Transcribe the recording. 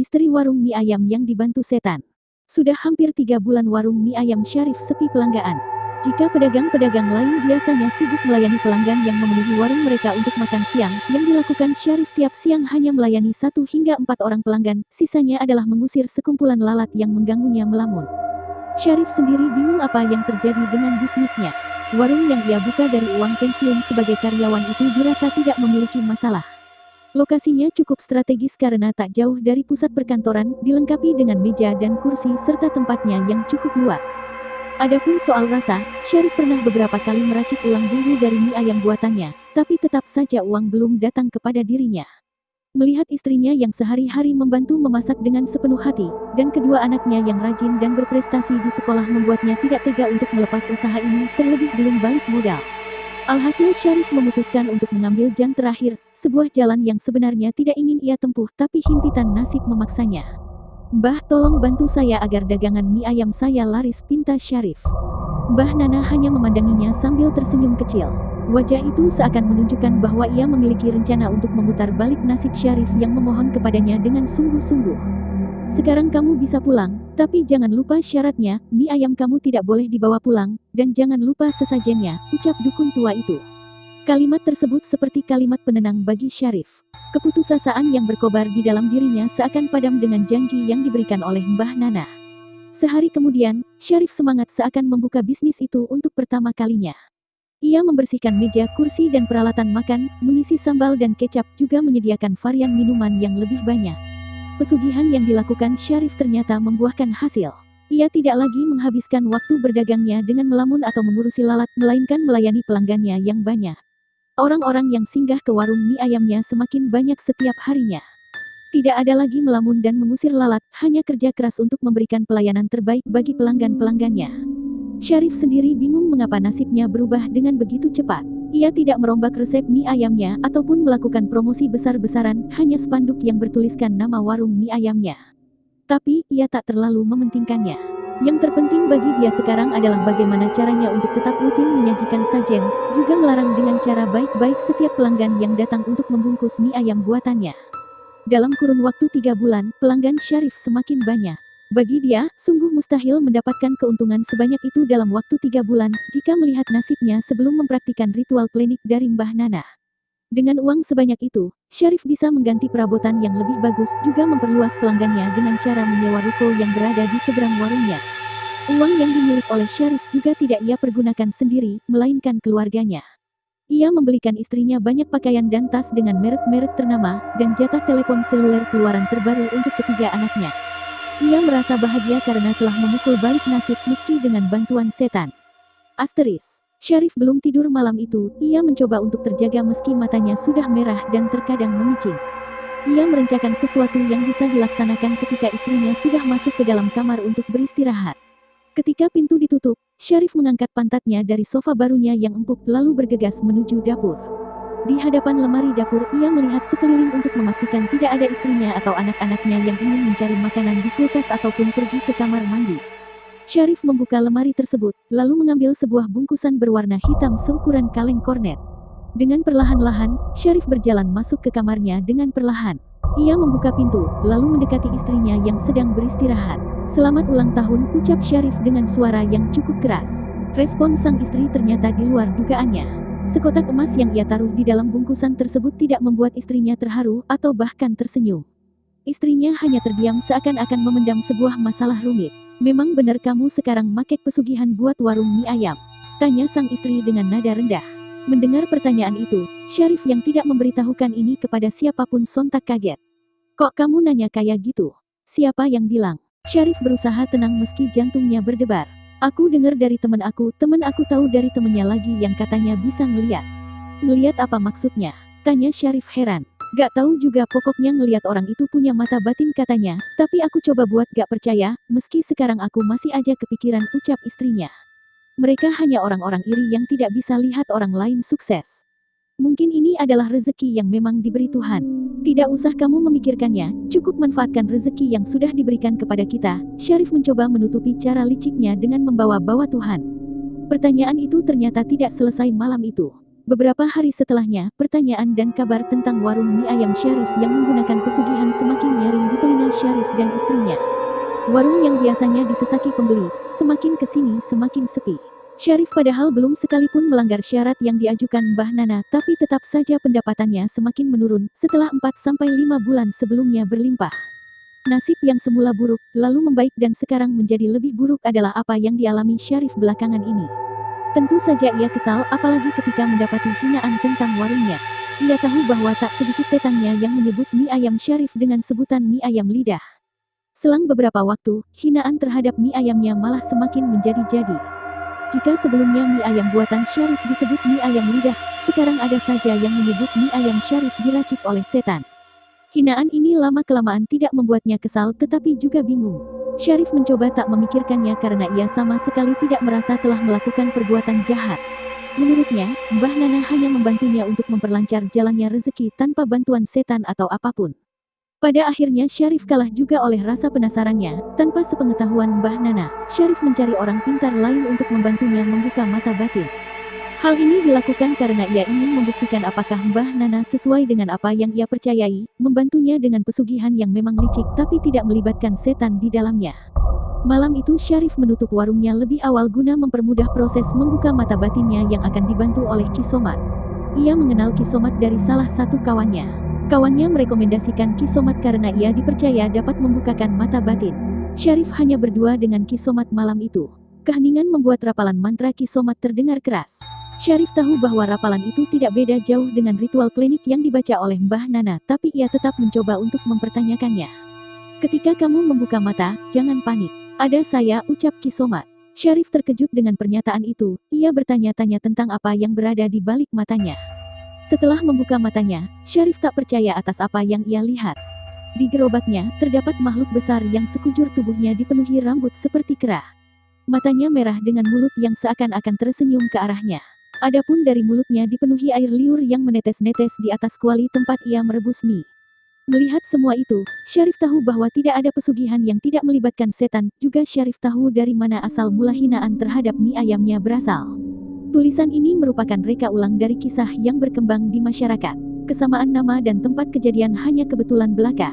misteri warung mie ayam yang dibantu setan. Sudah hampir 3 bulan warung mie ayam Syarif sepi pelanggan. Jika pedagang-pedagang lain biasanya sibuk melayani pelanggan yang memenuhi warung mereka untuk makan siang, yang dilakukan Syarif tiap siang hanya melayani 1 hingga 4 orang pelanggan, sisanya adalah mengusir sekumpulan lalat yang mengganggunya melamun. Syarif sendiri bingung apa yang terjadi dengan bisnisnya. Warung yang ia buka dari uang pensiun sebagai karyawan itu dirasa tidak memiliki masalah. Lokasinya cukup strategis karena tak jauh dari pusat perkantoran, dilengkapi dengan meja dan kursi serta tempatnya yang cukup luas. Adapun soal rasa, Syarif pernah beberapa kali meracik ulang bumbu dari mie ayam buatannya, tapi tetap saja uang belum datang kepada dirinya. Melihat istrinya yang sehari-hari membantu memasak dengan sepenuh hati, dan kedua anaknya yang rajin dan berprestasi di sekolah membuatnya tidak tega untuk melepas usaha ini, terlebih belum balik modal. Alhasil Syarif memutuskan untuk mengambil jalan terakhir, sebuah jalan yang sebenarnya tidak ingin ia tempuh tapi himpitan nasib memaksanya. "Mbah, tolong bantu saya agar dagangan mie ayam saya laris," pinta Syarif. Mbah Nana hanya memandanginya sambil tersenyum kecil. Wajah itu seakan menunjukkan bahwa ia memiliki rencana untuk memutar balik nasib Syarif yang memohon kepadanya dengan sungguh-sungguh. "Sekarang kamu bisa pulang, tapi jangan lupa syaratnya, mie ayam kamu tidak boleh dibawa pulang, dan jangan lupa sesajennya," ucap dukun tua itu. Kalimat tersebut seperti kalimat penenang bagi Syarif. Keputusasaan yang berkobar di dalam dirinya seakan padam dengan janji yang diberikan oleh Mbah Nana. Sehari kemudian, Syarif semangat seakan membuka bisnis itu untuk pertama kalinya. Ia membersihkan meja, kursi dan peralatan makan, mengisi sambal dan kecap, juga menyediakan varian minuman yang lebih banyak. Pesugihan yang dilakukan Syarif ternyata membuahkan hasil. Ia tidak lagi menghabiskan waktu berdagangnya dengan melamun atau mengurusi lalat, melainkan melayani pelanggannya yang banyak. Orang-orang yang singgah ke warung mie ayamnya semakin banyak setiap harinya. Tidak ada lagi melamun dan mengusir lalat, hanya kerja keras untuk memberikan pelayanan terbaik bagi pelanggan-pelanggannya. Syarif sendiri bingung mengapa nasibnya berubah dengan begitu cepat. Ia tidak merombak resep mie ayamnya ataupun melakukan promosi besar-besaran, hanya spanduk yang bertuliskan nama warung mie ayamnya. Tapi, ia tak terlalu mementingkannya. Yang terpenting bagi dia sekarang adalah bagaimana caranya untuk tetap rutin menyajikan sajen, juga melarang dengan cara baik-baik setiap pelanggan yang datang untuk membungkus mie ayam buatannya. Dalam kurun waktu 3 bulan, pelanggan Syarif semakin banyak. Bagi dia, sungguh mustahil mendapatkan keuntungan sebanyak itu dalam waktu 3 bulan, jika melihat nasibnya sebelum mempraktikkan ritual klinik dari Mbah Nana. Dengan uang sebanyak itu, Syarif bisa mengganti perabotan yang lebih bagus, juga memperluas pelanggannya dengan cara menyewa ruko yang berada di seberang warungnya. Uang yang dimiliki oleh Syarif juga tidak ia pergunakan sendiri, melainkan keluarganya. Ia membelikan istrinya banyak pakaian dan tas dengan merek-merek ternama, dan jatah telepon seluler keluaran terbaru untuk ketiga anaknya. Ia merasa bahagia karena telah memukul balik nasib meski dengan bantuan setan. Syarif belum tidur malam itu, ia mencoba untuk terjaga meski matanya sudah merah dan terkadang memicing. Ia merencanakan sesuatu yang bisa dilaksanakan ketika istrinya sudah masuk ke dalam kamar untuk beristirahat. Ketika pintu ditutup, Syarif mengangkat pantatnya dari sofa barunya yang empuk lalu bergegas menuju dapur. Di hadapan lemari dapur, ia melihat sekeliling untuk memastikan tidak ada istrinya atau anak-anaknya yang ingin mencari makanan di kulkas ataupun pergi ke kamar mandi. Syarif membuka lemari tersebut, lalu mengambil sebuah bungkusan berwarna hitam seukuran kaleng kornet. Dengan perlahan-lahan, Syarif berjalan masuk ke kamarnya dengan perlahan. Ia membuka pintu, lalu mendekati istrinya yang sedang beristirahat. "Selamat ulang tahun," ucap Syarif dengan suara yang cukup keras. Respon sang istri ternyata di luar dugaannya. Sekotak emas yang ia taruh di dalam bungkusan tersebut tidak membuat istrinya terharu atau bahkan tersenyum. Istrinya hanya terdiam seakan-akan memendam sebuah masalah rumit. "Memang benar kamu sekarang makek pesugihan buat warung mie ayam?" tanya sang istri dengan nada rendah. Mendengar pertanyaan itu, Syarif yang tidak memberitahukan ini kepada siapapun sontak kaget. "Kok kamu nanya kayak gitu? Siapa yang bilang?" Syarif berusaha tenang meski jantungnya berdebar. "Aku dengar dari temen aku tahu dari temennya lagi yang katanya bisa ngeliat." "Ngeliat apa maksudnya?" tanya Syarif heran. "Gak tahu juga, pokoknya ngeliat orang itu punya mata batin katanya, tapi aku coba buat gak percaya, meski sekarang aku masih aja kepikiran," ucap istrinya. "Mereka hanya orang-orang iri yang tidak bisa lihat orang lain sukses. Mungkin ini adalah rezeki yang memang diberi Tuhan. Tidak usah kamu memikirkannya, cukup manfaatkan rezeki yang sudah diberikan kepada kita." Syarif mencoba menutupi cara liciknya dengan membawa-bawa Tuhan. Pertanyaan itu ternyata tidak selesai malam itu. Beberapa hari setelahnya, pertanyaan dan kabar tentang warung mie ayam Syarif yang menggunakan pesugihan semakin nyaring di telinga Syarif dan istrinya. Warung yang biasanya disesaki pembeli, semakin kesini semakin sepi. Syarif padahal belum sekalipun melanggar syarat yang diajukan Mbah Nana, tapi tetap saja pendapatannya semakin menurun setelah 4-5 bulan sebelumnya berlimpah. Nasib yang semula buruk, lalu membaik dan sekarang menjadi lebih buruk adalah apa yang dialami Syarif belakangan ini. Tentu saja ia kesal, apalagi ketika mendapati hinaan tentang warungnya. Ia tahu bahwa tak sedikit tetangnya yang menyebut mie ayam Syarif dengan sebutan mie ayam lidah. Selang beberapa waktu, hinaan terhadap mie ayamnya malah semakin menjadi-jadi. Jika sebelumnya mie ayam buatan Syarif disebut mie ayam lidah, sekarang ada saja yang menyebut mie ayam Syarif diracik oleh setan. Hinaan ini lama-kelamaan tidak membuatnya kesal tetapi juga bingung. Syarif mencoba tak memikirkannya karena ia sama sekali tidak merasa telah melakukan perbuatan jahat. Menurutnya, Mbah Nana hanya membantunya untuk memperlancar jalannya rezeki tanpa bantuan setan atau apapun. Pada akhirnya Syarif kalah juga oleh rasa penasarannya. Tanpa sepengetahuan Mbah Nana, Syarif mencari orang pintar lain untuk membantunya membuka mata batin. Hal ini dilakukan karena ia ingin membuktikan apakah Mbah Nana sesuai dengan apa yang ia percayai, membantunya dengan pesugihan yang memang licik tapi tidak melibatkan setan di dalamnya. Malam itu Syarif menutup warungnya lebih awal guna mempermudah proses membuka mata batinnya yang akan dibantu oleh Ki Somad. Ia mengenal Ki Somad dari salah satu kawannya. Kawannya merekomendasikan Ki Somad karena ia dipercaya dapat membukakan mata batin. Syarif hanya berdua dengan Ki Somad malam itu. Keheningan membuat rapalan mantra Ki Somad terdengar keras. Syarif tahu bahwa rapalan itu tidak beda jauh dengan ritual klinik yang dibaca oleh Mbah Nana, tapi ia tetap mencoba untuk mempertanyakannya. Ketika kamu membuka mata, jangan panik. Ada saya, ucap Ki Somad. Syarif terkejut dengan pernyataan itu. Ia bertanya-tanya tentang apa yang berada di balik matanya. Setelah membuka matanya, Syarif tak percaya atas apa yang ia lihat. Di gerobaknya, terdapat makhluk besar yang sekujur tubuhnya dipenuhi rambut seperti kera. Matanya merah dengan mulut yang seakan-akan tersenyum ke arahnya. Adapun dari mulutnya dipenuhi air liur yang menetes-netes di atas kuali tempat ia merebus mie. Melihat semua itu, Syarif tahu bahwa tidak ada pesugihan yang tidak melibatkan setan, juga Syarif tahu dari mana asal mula hinaan terhadap mie ayamnya berasal. Tulisan ini merupakan reka ulang dari kisah yang berkembang di masyarakat. Kesamaan nama dan tempat kejadian hanya kebetulan belaka.